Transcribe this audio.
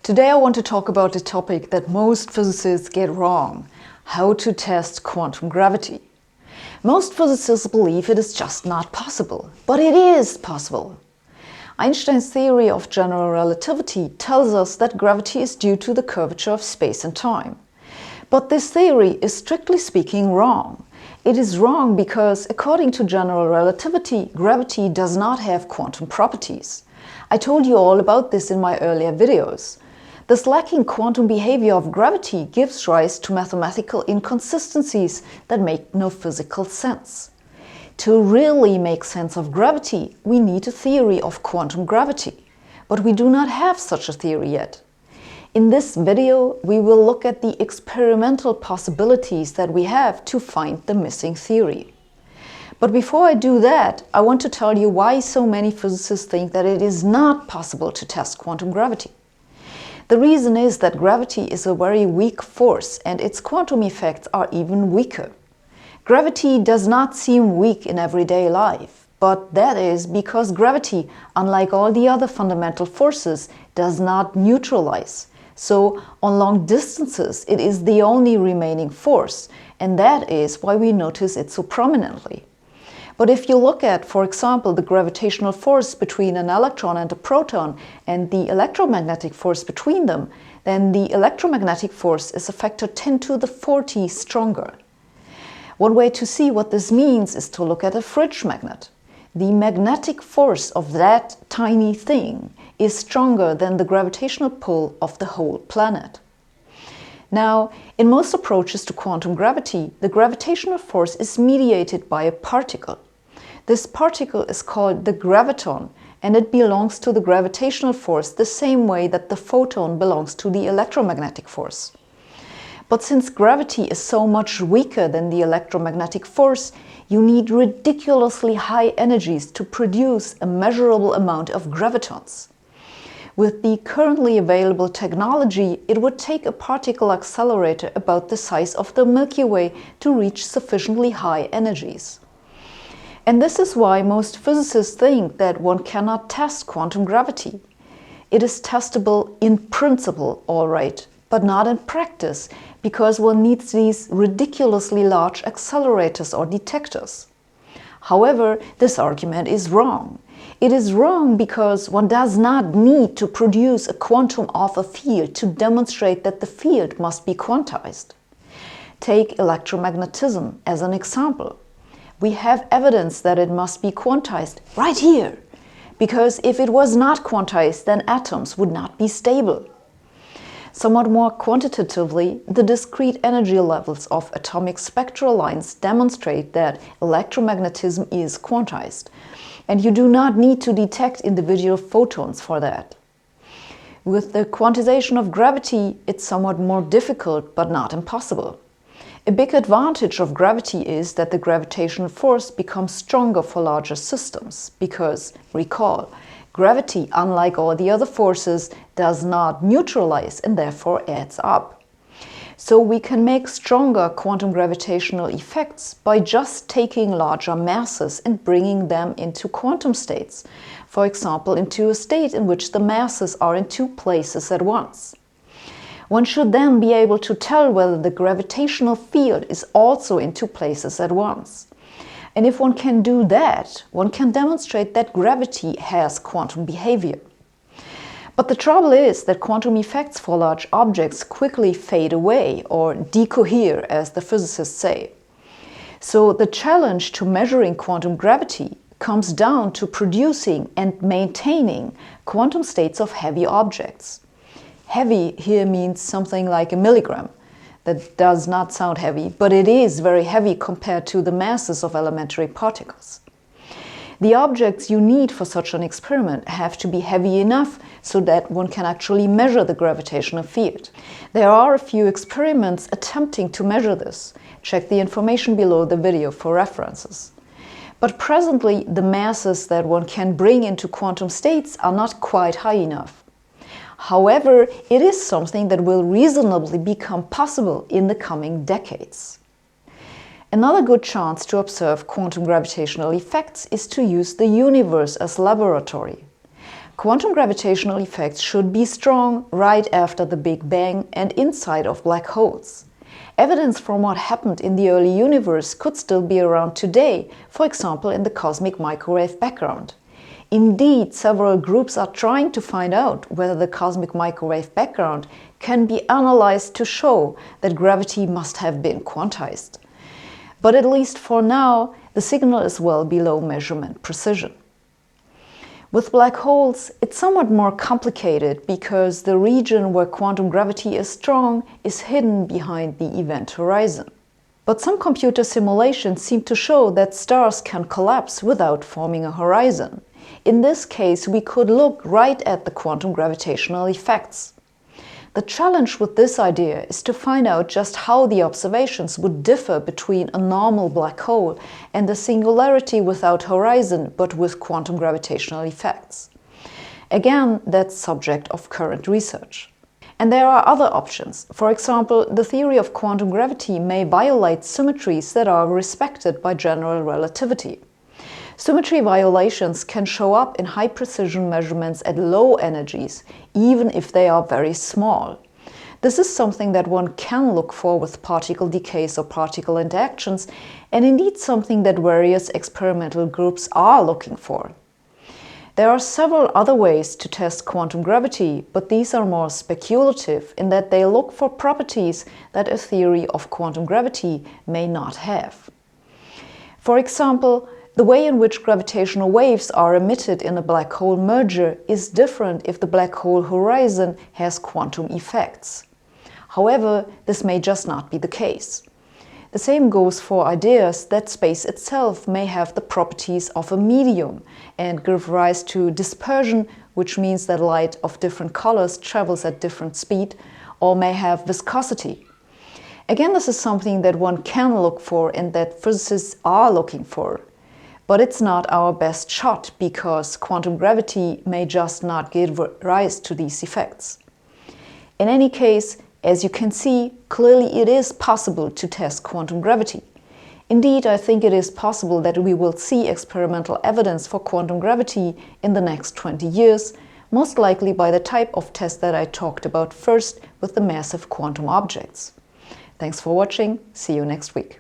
Today I want to talk about a topic that most physicists get wrong: how to test quantum gravity. Most physicists believe it is just not possible, but it is possible. Einstein's theory of general relativity tells us that gravity is due to the curvature of space and time. But this theory is strictly speaking wrong. It is wrong because, according to general relativity, gravity does not have quantum properties. I told you all about this in my earlier videos. This lacking quantum behavior of gravity gives rise to mathematical inconsistencies that make no physical sense. To really make sense of gravity, we need a theory of quantum gravity, but we do not have such a theory yet. In this video, we will look at the experimental possibilities that we have to find the missing theory. But before I do that, I want to tell you why so many physicists think that it is not possible to test quantum gravity. The reason is that gravity is a very weak force and its quantum effects are even weaker. Gravity does not seem weak in everyday life, but that is because gravity, unlike all the other fundamental forces, does not neutralize. So, on long distances, it is the only remaining force, and that is why we notice it so prominently. But if you look at, for example, the gravitational force between an electron and a proton and the electromagnetic force between them, then the electromagnetic force is a factor 10 to the 40 stronger. One way to see what this means is to look at a fridge magnet. The magnetic force of that tiny thing is stronger than the gravitational pull of the whole planet. Now, in most approaches to quantum gravity, the gravitational force is mediated by a particle. This particle is called the graviton, and it belongs to the gravitational force the same way that the photon belongs to the electromagnetic force. But since gravity is so much weaker than the electromagnetic force, you need ridiculously high energies to produce a measurable amount of gravitons. With the currently available technology, it would take a particle accelerator about the size of the Milky Way to reach sufficiently high energies. And this is why most physicists think that one cannot test quantum gravity. It is testable in principle, all right, but not in practice, because one needs these ridiculously large accelerators or detectors. However, this argument is wrong. It is wrong because one does not need to produce a quantum of a field to demonstrate that the field must be quantized. Take electromagnetism as an example. We have evidence that it must be quantized right here, because if it was not quantized, then atoms would not be stable. Somewhat more quantitatively, the discrete energy levels of atomic spectral lines demonstrate that electromagnetism is quantized, and you do not need to detect individual photons for that. With the quantization of gravity, it's somewhat more difficult, but not impossible. A big advantage of gravity is that the gravitational force becomes stronger for larger systems, because, recall, gravity, unlike all the other forces, does not neutralize and therefore adds up. So we can make stronger quantum gravitational effects by just taking larger masses and bringing them into quantum states, for example, into a state in which the masses are in two places at once. One should then be able to tell whether the gravitational field is also in two places at once. And if one can do that, one can demonstrate that gravity has quantum behavior. But the trouble is that quantum effects for large objects quickly fade away, or decohere, as the physicists say. So the challenge to measuring quantum gravity comes down to producing and maintaining quantum states of heavy objects. Heavy here means something like a milligram. That does not sound heavy, but it is very heavy compared to the masses of elementary particles. The objects you need for such an experiment have to be heavy enough so that one can actually measure the gravitational field. There are a few experiments attempting to measure this. Check the information below the video for references. But presently, the masses that one can bring into quantum states are not quite high enough. However, it is something that will reasonably become possible in the coming decades. Another good chance to observe quantum gravitational effects is to use the universe as laboratory. Quantum gravitational effects should be strong right after the Big Bang and inside of black holes. Evidence from what happened in the early universe could still be around today, for example in the cosmic microwave background. Indeed, several groups are trying to find out whether the cosmic microwave background can be analyzed to show that gravity must have been quantized. But at least for now, the signal is well below measurement precision. With black holes, it's somewhat more complicated because the region where quantum gravity is strong is hidden behind the event horizon. But some computer simulations seem to show that stars can collapse without forming a horizon. In this case, we could look right at the quantum gravitational effects. The challenge with this idea is to find out just how the observations would differ between a normal black hole and a singularity without horizon but with quantum gravitational effects. Again, that's subject of current research. And there are other options. For example, the theory of quantum gravity may violate symmetries that are respected by general relativity. Symmetry violations can show up in high-precision measurements at low energies, even if they are very small. This is something that one can look for with particle decays or particle interactions, and indeed something that various experimental groups are looking for. There are several other ways to test quantum gravity, but these are more speculative in that they look for properties that a theory of quantum gravity may not have. For example, the way in which gravitational waves are emitted in a black hole merger is different if the black hole horizon has quantum effects. However, this may just not be the case. The same goes for ideas that space itself may have the properties of a medium and give rise to dispersion, which means that light of different colors travels at different speed, or may have viscosity. Again, this is something that one can look for and that physicists are looking for. But it's not our best shot because quantum gravity may just not give rise to these effects. In any case, as you can see, clearly it is possible to test quantum gravity. Indeed, I think it is possible that we will see experimental evidence for quantum gravity in the next 20 years, most likely by the type of test that I talked about first with the massive quantum objects. Thanks for watching. See you next week.